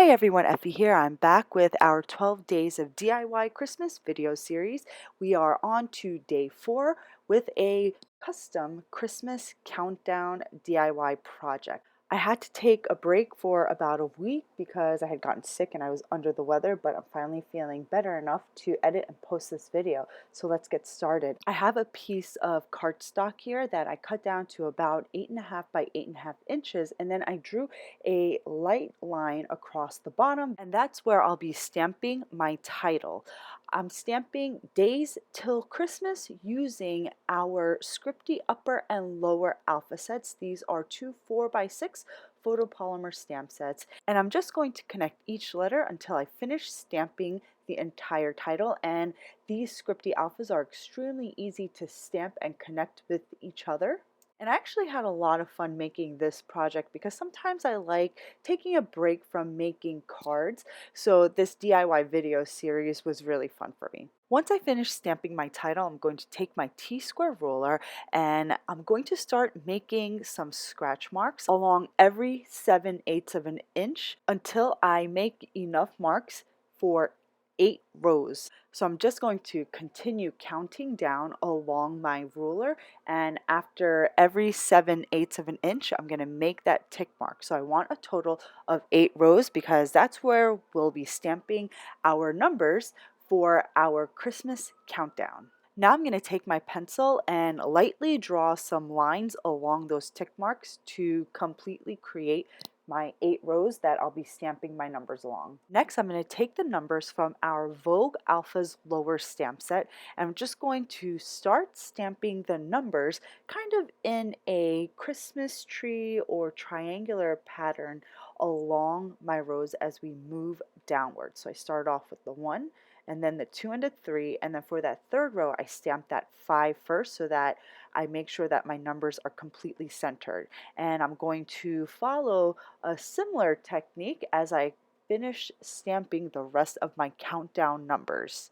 Hey everyone, Effie here. I'm back with our 12 days of DIY Christmas video series. We are on to day 4 with a custom Christmas countdown DIY project. I had to take a break for about a week because I had gotten sick and I was under the weather, but I'm finally feeling better enough to edit and post this video. So let's get started. I have a piece of cardstock here that I cut down to about 8.5 by 8.5 inches, and then I drew a light line across the bottom, and that's where I'll be stamping my title. I'm stamping Days Till Christmas using our Scripty upper and lower alpha sets. These are two 4x6 photopolymer stamp sets, and I'm just going to connect each letter until I finish stamping the entire title. And these Scripty alphas are extremely easy to stamp and connect with each other. And I actually had a lot of fun making this project because sometimes I like taking a break from making cards. So this DIY video series was really fun for me. Once I finish stamping my title, I'm going to take my T-square ruler and I'm going to start making some scratch marks along every 7/8 of an inch until I make enough marks for 8 rows. So I'm just going to continue counting down along my ruler, and after every 7/8 of an inch I'm going to make that tick mark. So I want a total of 8 rows because that's where we'll be stamping our numbers for our Christmas countdown. Now I'm going to take my pencil and lightly draw some lines along those tick marks to completely create my 8 rows that I'll be stamping my numbers along. Next, I'm going to take the numbers from our Vogue Alpha's lower stamp set, and I'm just going to start stamping the numbers kind of in a Christmas tree or triangular pattern along my rows as we move downward. So I start off with the 1, and then the 2 and the 3, and then for that third row I stamp that 5 first so that I make sure that my numbers are completely centered. And I'm going to follow a similar technique as I finish stamping the rest of my countdown numbers.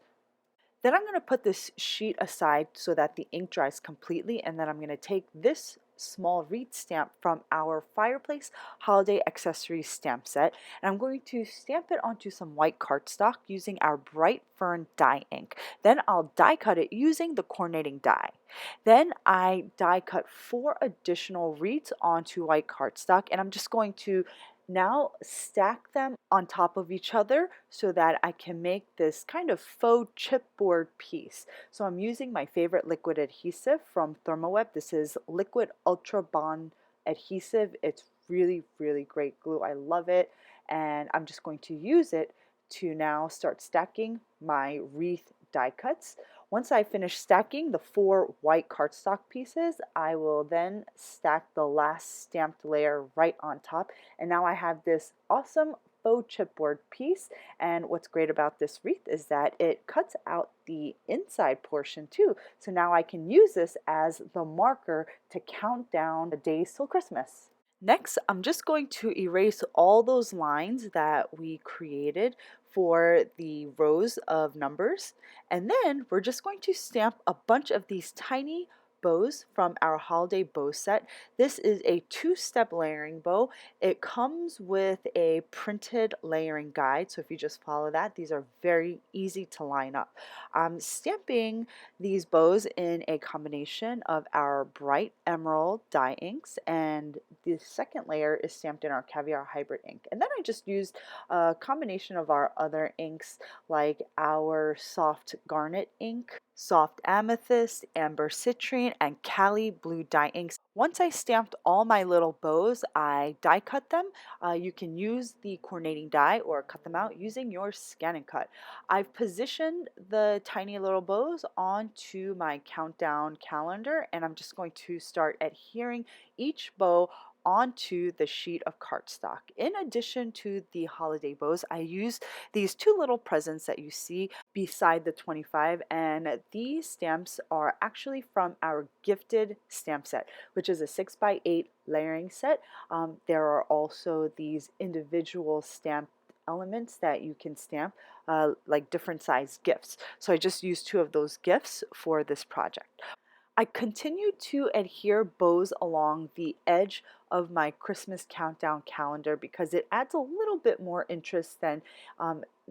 Then I'm going to put this sheet aside so that the ink dries completely, and then I'm going to take this small wreath stamp from our Fireplace Holiday Accessories stamp set, and I'm going to stamp it onto some white cardstock using our Bright Fern die ink. Then I'll die cut it using the coordinating die. Then I die cut 4 additional wreaths onto white cardstock, and I'm just going to now stack them on top of each other so that I can make this kind of faux chipboard piece. So I'm using my favorite liquid adhesive from Thermoweb. This is Liquid Ultra Bond adhesive. It's really, really great glue. I love it. And I'm just going to use it to now start stacking my wreath die cuts. Once I finish stacking the 4 white cardstock pieces, I will then stack the last stamped layer right on top. And now I have this awesome faux chipboard piece. And what's great about this wreath is that it cuts out the inside portion too. So now I can use this as the marker to count down the days till Christmas. Next, I'm just going to erase all those lines that we created for the rows of numbers, and then we're just going to stamp a bunch of these tiny bows from our holiday bow set. This is a 2-step layering bow. It comes with a printed layering guide, so if you just follow that, these are very easy to line up. I'm stamping these bows in a combination of our bright emerald dye inks, and the second layer is stamped in our Caviar hybrid ink. And then I just used a combination of our other inks like our soft Garnet ink, soft Amethyst, amber citrine, and Cali blue dye inks. Once I stamped all my little bows, I die cut them. You can use the coordinating die or cut them out using your scan and cut. I've positioned the tiny little bows onto my countdown calendar, and I'm just going to start adhering each bow onto the sheet of cardstock. In addition to the holiday bows, I used these 2 little presents that you see beside the 25, and these stamps are actually from our gifted stamp set, which is a 6x8 layering set. There are also these individual stamp elements that you can stamp like different size gifts. So I just used 2 of those gifts for this project. I continue to adhere bows along the edge of my Christmas countdown calendar because it adds a little bit more interest than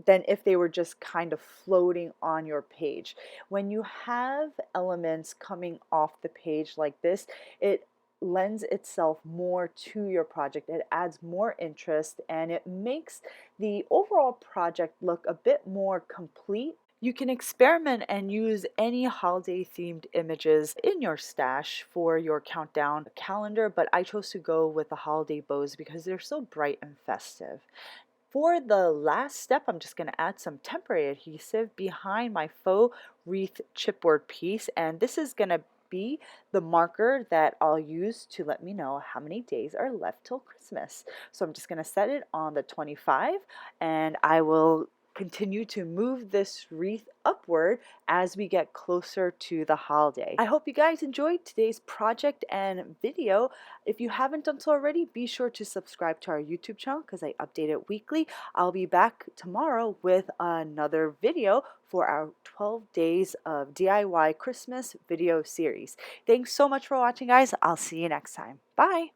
if they were just kind of floating on your page. When you have elements coming off the page like this, it lends itself more to your project. It adds more interest and it makes the overall project look a bit more complete. You can experiment and use any holiday themed images in your stash for your countdown calendar, but I chose to go with the holiday bows because they're so bright and festive. For the last step, I'm just going to add some temporary adhesive behind my faux wreath chipboard piece, and this is going to be the marker that I'll use to let me know how many days are left till Christmas. So I'm just going to set it on the 25, and I will continue to move this wreath upward as we get closer to the holiday. I hope you guys enjoyed today's project and video. If you haven't done so already, be sure to subscribe to our YouTube channel because I update it weekly. I'll be back tomorrow with another video for our 12 days of DIY Christmas video series. Thanks so much for watching, guys. I'll see you next time. Bye.